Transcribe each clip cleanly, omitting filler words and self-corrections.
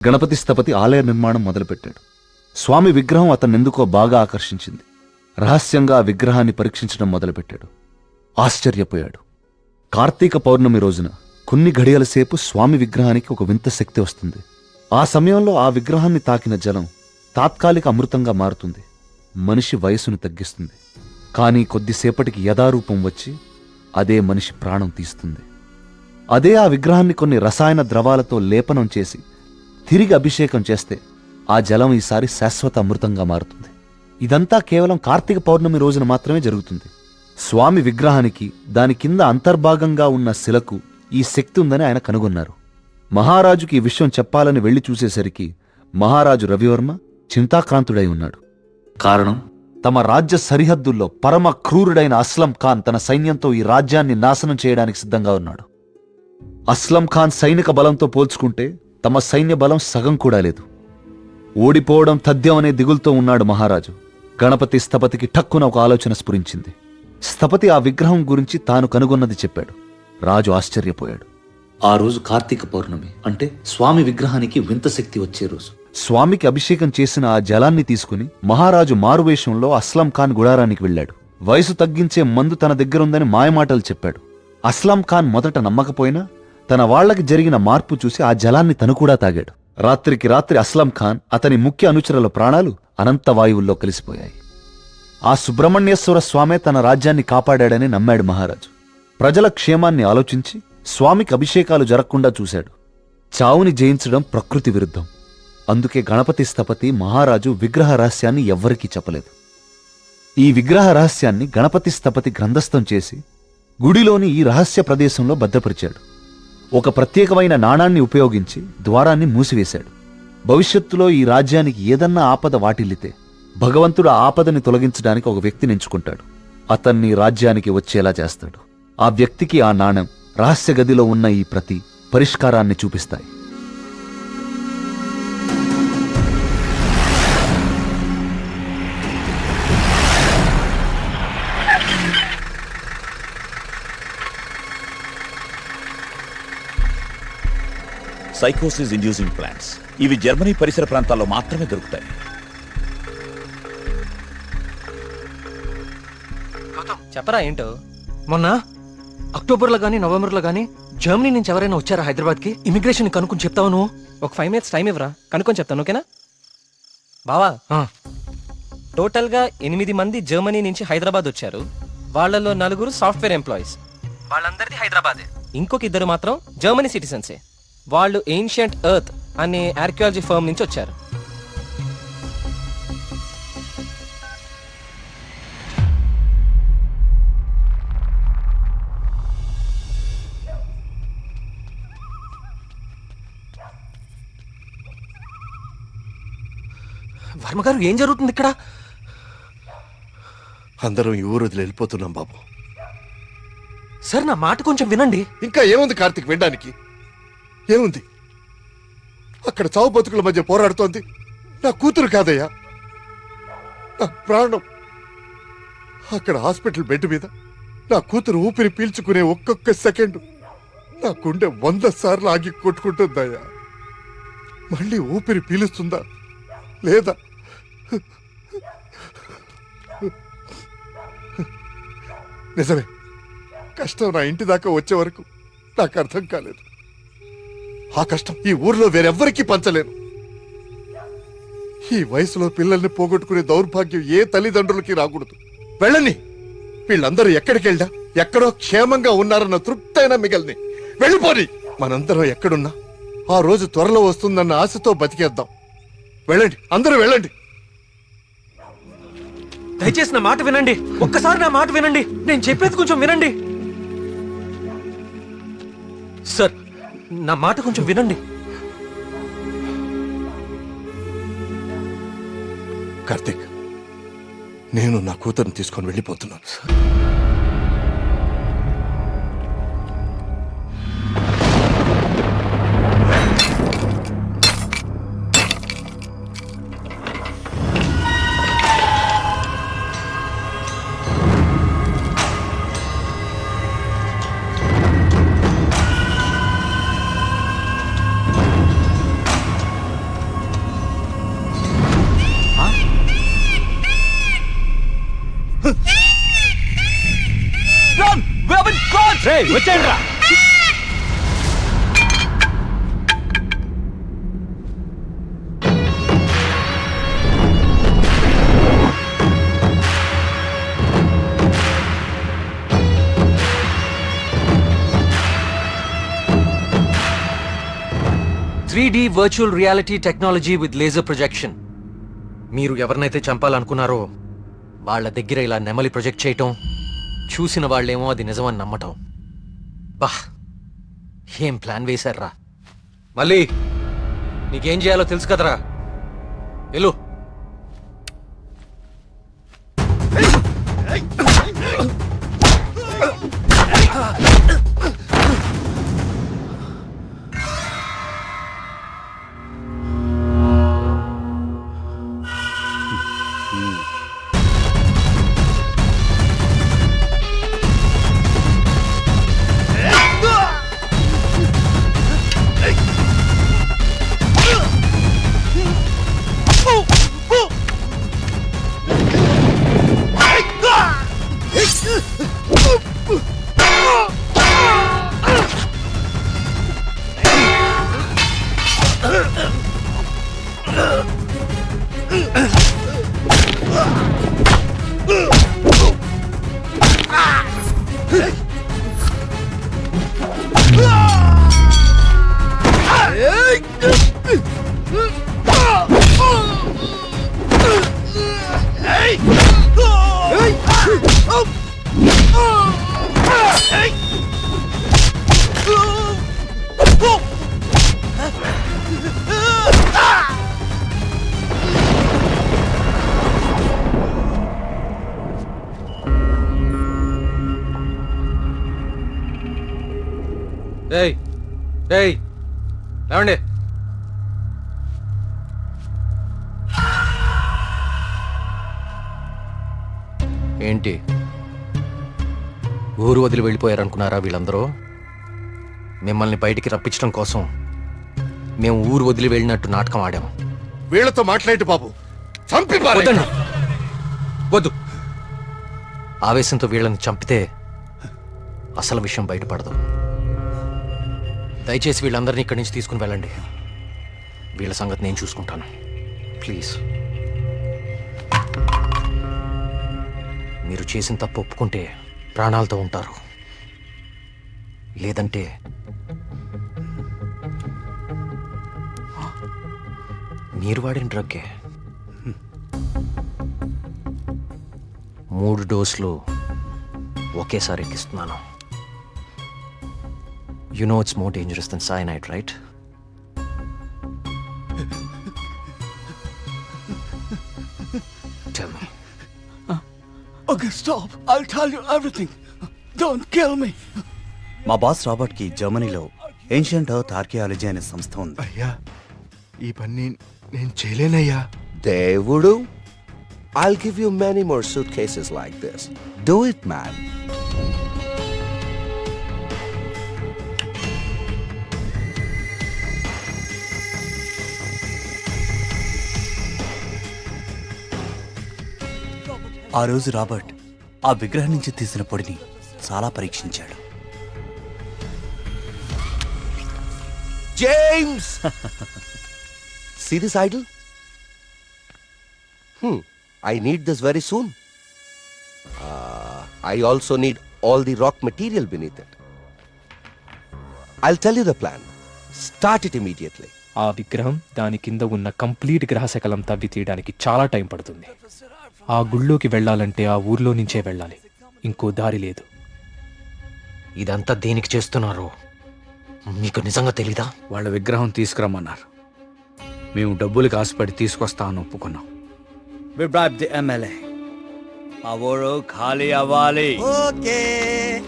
గణపతి స్థపతి ఆలయ నిర్మాణం మొదలుపెట్టాడు. స్వామి విగ్రహం అతన్నెందుకో బాగా ఆకర్షించింది. రహస్యంగా ఆ విగ్రహాన్ని పరీక్షించడం మొదలుపెట్టాడు. ఆశ్చర్యపోయాడు. కార్తీక పౌర్ణమి రోజున కొన్ని ఘడియల సేపు స్వామి విగ్రహానికి ఒక వింత శక్తి వస్తుంది. ఆ సమయంలో ఆ విగ్రహాన్ని తాకిన జలం తాత్కాలిక అమృతంగా మారుతుంది. మనిషి వయసును తగ్గిస్తుంది. కానీ కొద్దిసేపటికి యథారూపం వచ్చి అదే మనిషి ప్రాణం తీస్తుంది. అదే ఆ విగ్రహాన్ని కొన్ని రసాయన ద్రవాలతో లేపనం చేసి తిరిగి అభిషేకం చేస్తే ఆ జలం ఈసారి శాశ్వత అమృతంగా మారుతుంది. ఇదంతా కేవలం కార్తీక పౌర్ణమి రోజున మాత్రమే జరుగుతుంది. స్వామి విగ్రహానికి దాని కింద అంతర్భాగంగా ఉన్న శిలకు ఈ శక్తి ఉందని ఆయన కనుగొన్నారు. మహారాజుకి ఈ విషయం చెప్పాలని వెళ్లి చూసేసరికి మహారాజు రవివర్మ చింతాక్రాంతుడై ఉన్నాడు. కారణం, తమ రాజ్య సరిహద్దుల్లో పరమ క్రూరుడైన అస్లం ఖాన్ తన సైన్యంతో ఈ రాజ్యాన్ని నాశనం చేయడానికి సిద్ధంగా ఉన్నాడు. అస్లం ఖాన్ సైనిక బలంతో పోల్చుకుంటే తమ సైన్య బలం సగం కూడా లేదు. ఓడిపోవడం తథ్యం అనే దిగులుతో ఉన్నాడు మహారాజు. గణపతి స్థపతికి ఠక్కున ఒక ఆలోచన స్ఫురించింది. స్థపతి ఆ విగ్రహం గురించి తాను కనుగొన్నది చెప్పాడు. రాజు ఆశ్చర్యపోయాడు. ఆ రోజు కార్తీక పౌర్ణమి, అంటే స్వామి విగ్రహానికి వింత శక్తి వచ్చే రోజు. స్వామికి అభిషేకం చేసిన ఆ జలాన్ని తీసుకుని మహారాజు మారువేషంలో అస్లం ఖాన్ గుడారానికి వెళ్ళాడు. వయసు తగ్గించే మందు తన దగ్గరుందని మాయమాటలు చెప్పాడు. అస్లం ఖాన్ మొదట నమ్మకపోయినా తన వాళ్లకి జరిగిన మార్పు చూసి ఆ జలాన్ని తను కూడా తాగాడు. రాత్రికి రాత్రి అస్లం ఖాన్, అతని ముఖ్య అనుచరుల ప్రాణాలు అనంత వాయువుల్లో కలిసిపోయాయి. ఆ సుబ్రహ్మణ్యేశ్వర స్వామే తన రాజ్యాన్ని కాపాడాడని నమ్మాడు మహారాజు. ప్రజల క్షేమాన్ని ఆలోచించి స్వామికి అభిషేకాలు జరగకుండా చూశాడు. చావుని జయించడం ప్రకృతి విరుద్ధం. అందుకే గణపతి స్థపతి మహారాజు విగ్రహ రహస్యాన్ని ఎవ్వరికీ చెప్పలేదు. ఈ విగ్రహ రహస్యాన్ని గణపతి స్థపతి గ్రంథస్థం చేసి గుడిలోని ఈ రహస్య ప్రదేశంలో భద్రపరిచాడు. ఒక ప్రత్యేకమైన నాణాన్ని ఉపయోగించి ద్వారాన్ని మూసివేశాడు. భవిష్యత్తులో ఈ రాజ్యానికి ఏదన్నా ఆపద వాటిల్లితే భగవంతుడు ఆ ఆపదని తొలగించడానికి ఒక వ్యక్తిని ఎంచుకుంటాడు. అతన్ని రాజ్యానికి వచ్చేలా చేస్తాడు. ఆ వ్యక్తికి ఆ నాణెం, రహస్య గదిలో ఉన్న ఈ ప్రతి పరిష్కారాన్ని చూపిస్తాయి. సైకోసిస్ ఇండ్యూసింగ్ ప్లాంట్స్ ఇవి జర్మనీ పరిసర ప్రాంతాల్లో మాత్రమే దొరుకుతాయి. చెప్పరా ఏంటో. మొన్న అక్టోబర్లో గానీ నవంబర్లో గానీ జర్మనీ నుంచి ఎవరైనా వచ్చారా హైదరాబాద్కి? ఇమిగ్రేషన్ కనుక్కొని చెప్తావు నువ్వు. ఒక 5 minutes టైం ఇవ్వరా, కనుక్కొని చెప్తాను. ఓకేనా బావా? టోటల్గా 8 మంది జర్మనీ నుంచి హైదరాబాద్ వచ్చారు. వాళ్ళలో 4 సాఫ్ట్వేర్ ఎంప్లాయీస్. వాళ్ళందరిది హైదరాబాదే. ఇంకొక 2 మాత్రం జర్మనీ సిటిజన్సే. వాళ్ళు ఏన్షియంట్ ఎర్త్ అనే ఆర్కియాలజీ ఫర్మ్ నుంచి వచ్చారు. వర్మగారు, ఏం జరుగుతుంది ఇక్కడ? అందరం ఈ ఊరు వదిలి వెళ్ళిపోతున్నాం బాబు. సార్, నా మాట కొంచెం వినండి. ఇంకా ఏముంది కార్తీక్ వినడానికి? ఏముంది? అక్కడ చావు బతుకుల మధ్య పోరాడుతోంది నా కూతురు కాదయ్యా, నా ప్రాణం. అక్కడ హాస్పిటల్ బెడ్ మీద నా కూతురు ఊపిరి పీల్చుకునే ఒక్కొక్క సెకండ్ నా గుండె 100 సార్లు ఆగి కొట్టుకుంటుందయ్యా. మళ్ళీ ఊపిరి పీలుస్తుందా లేదా? నిజమే, కష్టం నా ఇంటి దాకా వచ్చే వరకు నాకు అర్థం కాలేదు. ఆ కష్టం ఈ ఊర్లో వేరెవ్వరికీ పంచలేను. ఈ వయసులో పిల్లల్ని పోగొట్టుకునే దౌర్భాగ్యం ఏ తల్లిదండ్రులకి రాకూడదు. వెళ్ళని, వీళ్ళందరూ ఎక్కడికి వెళ్ళా ఎక్కడో క్షేమంగా ఉన్నారన్న తృప్తైనా మిగల్ని. వెళ్ళిపోని. మనందరం ఎక్కడున్నా ఆ రోజు త్వరలో వస్తుందన్న ఆశతో బతికేద్దాం. వెళ్ళండి, అందరూ వెళ్ళండి. దయచేసి నా మాట వినండి. ఒక్కసారి నా మాట వినండి. నేను చెప్పేది కొంచెం వినండి సార్. నా మాట కొంచెం వినండి. కార్తీక్, నేను నా కూతురుని తీసుకొని వెళ్ళిపోతున్నాను. వచ్చేయండి రా. Virtual reality technology with laser projection. మీరు ఎవరినైతే చంపాలనుకున్నారో వాళ్ళ దగ్గర ఇలా నెమలి ప్రొజెక్ట్ చేయటం, చూసిన వాళ్ళేమో అది నిజమని నమ్మటం. బా, ఏం ప్లాన్ వేశారా? మళ్ళీ నీకేం చేయాలో తెలుసు కదరా, వెళ్ళు. ఏయ్ ఏయ్, లేవండి. ఏంటి, ఊరు వదిలి వెళ్ళిపోయారనుకున్నారా వీళ్ళందరూ? మిమ్మల్ని బయటికి రప్పించడం కోసం మేము ఊరు వదిలి వెళ్ళినట్టు నాటకం ఆడాము. వీళ్ళతో మాట్లాడి బాబు, చంపి పారేయ్. వద్దండి, వద్దు. ఆవేశంతో వీళ్ళని చంపితే అసలు విషయం బయటపడదు. దయచేసి వీళ్ళందరినీ ఇక్కడి నుంచి తీసుకుని వెళ్ళండి. వీళ్ళ సంగతి నేను చూసుకుంటాను, ప్లీజ్. మీరు చేసిన తప్పు ఒప్పుకుంటే ప్రాణాలతో ఉంటారు, లేదంటే మీరు వాడిన డ్రగ్గే 3 డోసులు ఒకేసారి ఎక్కిస్తున్నాను. You know it's more dangerous than cyanide, right? Tell me. Okay, stop. I'll tell you everything. Don't kill me. మా బాస్ రాబర్ట్ కి జర్మనీలో ఏన్షియంట్ ఎర్త్ ఆర్కియాలజీ అనే సంస్థ ఉంది. అయ్యా, ఈ పని నేను చేయలేనయ్యా. దేవుడు, I'll give you many more suitcases like this. Do it man. ఆ రోజు రాబర్ట్ ఆ విగ్రహం నుంచి తీసిన పొడిని చాలా పరీక్షించాడు. James! See this idol? I need this very soon. I also need all the rock material beneath it. I'll tell you the plan. Start it immediately. ఆ విగ్రహం దాని కింద ఉన్న కంప్లీట్ గ్రహశకలం తవ్వి తీయడానికి చాలా టైం పడుతుంది. ఆ గుళ్ళోకి వెళ్ళాలంటే ఆ ఊర్లో నుంచే వెళ్ళాలి, ఇంకో దారి లేదు. ఇదంతా దేనికి చేస్తున్నారో మీకు నిజంగా తెలీదా? వాళ్ళ విగ్రహం తీసుకురమ్మన్నారు. మేము డబ్బులకి ఆశపడి తీసుకొస్తామని ఒప్పుకున్నాం. We bribed the MLA. ఆ ఊరు ఖాళీ అవ్వాలి. Okay.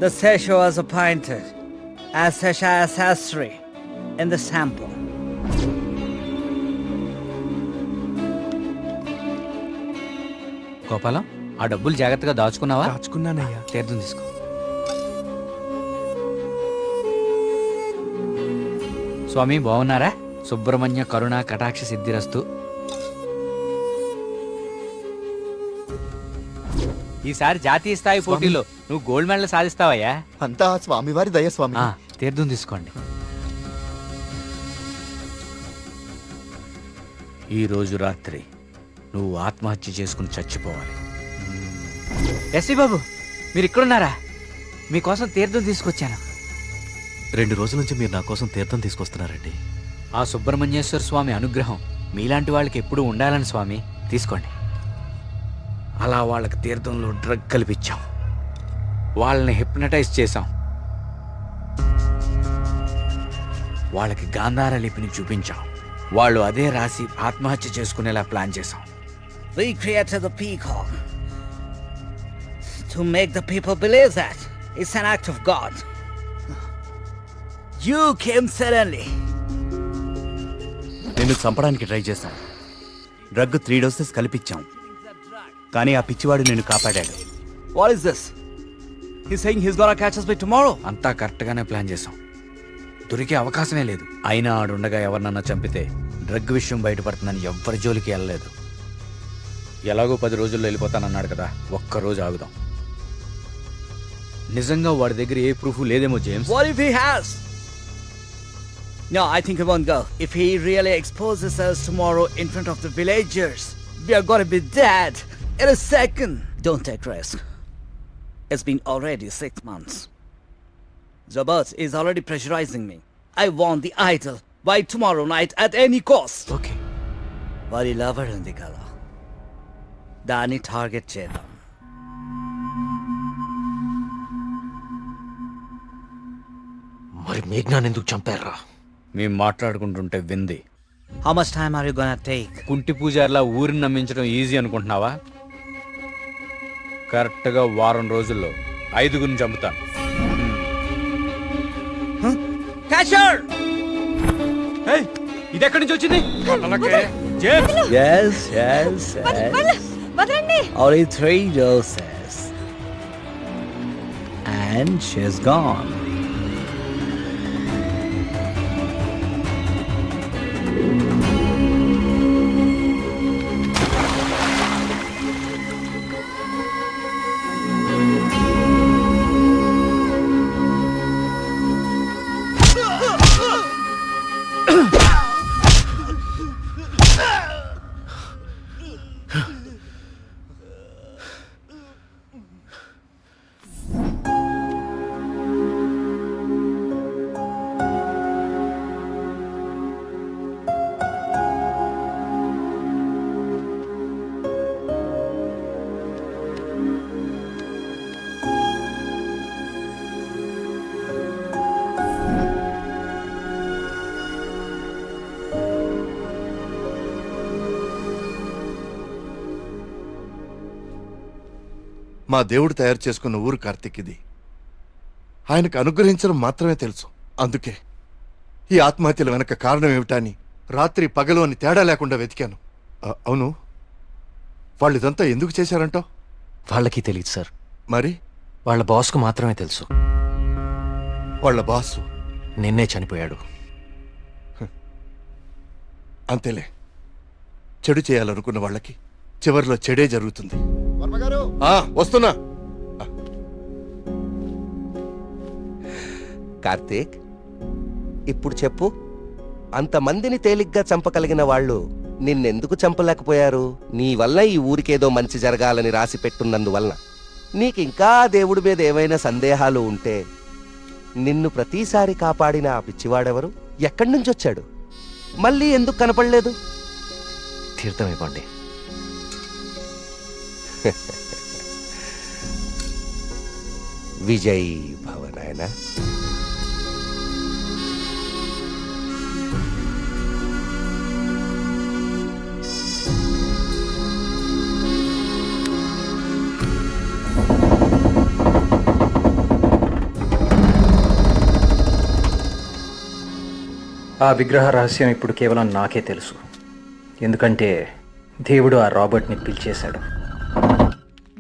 The Sesha was appointed as Sesha Sastry in the sample. Gopalam, ఆ డబ్బులు జాగ్రత్తగా దాచుకున్నావా? దాచుకున్నానయ్యా. తీర్థం తీసుకో. స్వామి బాగున్నారా? సుబ్రహ్మణ్య కరుణ కటాక్ష సిద్ధిరస్తు. ఈసారి జాతీయ స్థాయి పోటీలో నువ్వు గోల్డ్ మెడల్ సాధిస్తావయ్యా. అంతా స్వామివారి దయ స్వామి. తీర్థం తీసుకోండి. ఈ రోజు రాత్రి నువ్వు ఆత్మహత్య చేసుకుని చచ్చిపోవాలి. ఎస్వి బాబు, మీరు ఇక్కడున్నారా? మీకోసం తీర్థం తీసుకొచ్చాను. 2 రోజుల నుంచి మీరు నా కోసం తీర్థం తీసుకొస్తున్నారండి. ఆ సుబ్రహ్మణ్యేశ్వర స్వామి అనుగ్రహం మీలాంటి వాళ్ళకి ఎప్పుడూ ఉండాలని స్వామి. తీసుకోండి. అలా వాళ్ళకి తీర్థంలో డ్రగ్ కల్పించాం, వాళ్ళని హిప్నటైజ్ చేశాం, వాళ్ళకి గాంధార లిపిని చూపించాం. వాళ్ళు అదే రాసి ఆత్మహత్య చేసుకునేలా ప్లాన్ చేశాం. We created the peacock to make the people believe that it's an act of God. You came suddenly. నిన్ను చంపడానికి ట్రై చేశాం. డ్రగ్ 3 డోసెస్ కల్పించాం, కానీ ఆ పిచ్చివాడు నిన్ను కాపాడాడు. What is this? He's saying he's gonna catch us by tomorrow. అంతా కరెక్ట్గానే ప్లాన్ చేశాం. దొరికే అవకాశమే లేదు. అయినా ఆడుండగా ఎవరినన్నా చంపితే డ్రగ్ విషయం బయటపడుతుందని ఎవ్వరి జోలికి వెళ్ళలేదు. ఎలాగో 10 రోజుల్లో వెళ్ళిపోతానన్నాడు కదా, ఒక్కరోజు ఆగుదాం. నిజంగా వాడి దగ్గర ఏ ప్రూఫ్ లేదేమో James. What if he has? No, I think he won't go. If he really exposes us tomorrow in front of the villagers, we are gonna be dead in a second. Don't take risk. It's been already 6 months. Zabert is already pressurizing me. I want the idol by tomorrow night at any cost. Okay. Vari lover undi kada. Dani target chedam. మరి మేఘ్నాన్ని ఎందుకు చంపారా? మేము మాట్లాడుకుంటుంటే వింది. How much time are you gonna take? కుంటి పూజారిలా ఊరిని నమ్మించడం easy అనుకుంటున్నావా? కరెక్ట్గా 1 వారం రోజుల్లో 5గురిని చంపుతాను. Catcher! ఇది ఎక్కడి నుంచి వచ్చింది? Yes. Only 3 doses. And she's gone. మా దేవుడు తయారు చేసుకున్న ఊరు కార్తీక్ ఇది. ఆయనకు అనుగ్రహించడం మాత్రమే తెలుసు. అందుకే ఈ ఆత్మహత్యల వెనక కారణం ఏమిటా అని రాత్రి పగలు అని తేడా లేకుండా వెతికాను. అవును, వాళ్ళు ఇదంతా ఎందుకు చేశారంటావు? వాళ్ళకి తెలియదు సార్. మరి వాళ్ళ బాస్కు మాత్రమే తెలుసు. వాళ్ళ బాసు నిన్నే చనిపోయాడు. అంతేలే, చెడు చేయాలనుకున్న వాళ్ళకి చివరిలో చెడే జరుగుతుంది. వస్తున్నా. కార్తీక్, ఇప్పుడు చెప్పు, అంతమందిని తేలిగ్గా చంపగలిగిన వాళ్ళు నిన్నెందుకు చంపలేకపోయారు? నీ వల్ల ఈ ఊరికేదో మంచి జరగాలని రాసి పెట్టున్నందువలన. నీకింకా దేవుడి మీద ఏవైనా సందేహాలు ఉంటే నిన్ను ప్రతిసారి కాపాడిన ఆ పిచ్చివాడెవరు? ఎక్కడి నుంచి వచ్చాడు? మళ్ళీ ఎందుకు కనపడలేదు? తీర్థం ఇవ్వండి. విజయ్ భవనాయన. ఆ విగ్రహ రహస్యం ఇప్పుడు కేవలం నాకే తెలుసు. ఎందుకంటే దేవుడు ఆ రాబర్ట్ని పిలిచేశాడు.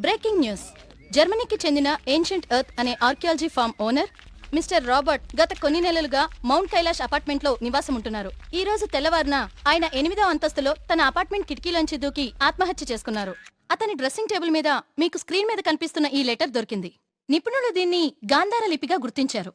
Breaking news. జర్మనీకి చెందిన ఏన్షియంట్ ఎర్త్ అనే archaeology firm owner mister Robert గత కొన్ని నెలలుగా మౌంట్ కైలాష్ అపార్ట్మెంట్ లో నివాసం ఉంటున్నారు. ఈ రోజు తెల్లవారున ఆయన 8వ అంతస్తులో తన అపార్ట్మెంట్ కిటికీలోంచి దూకి ఆత్మహత్య చేసుకున్నారు. అతని డ్రెస్సింగ్ టేబుల్ మీద మీకు స్క్రీన్ మీద కనిపిస్తున్న ఈ లెటర్ దొరికింది. నిపుణులు దీన్ని గాంధార లిపిగా గుర్తించారు.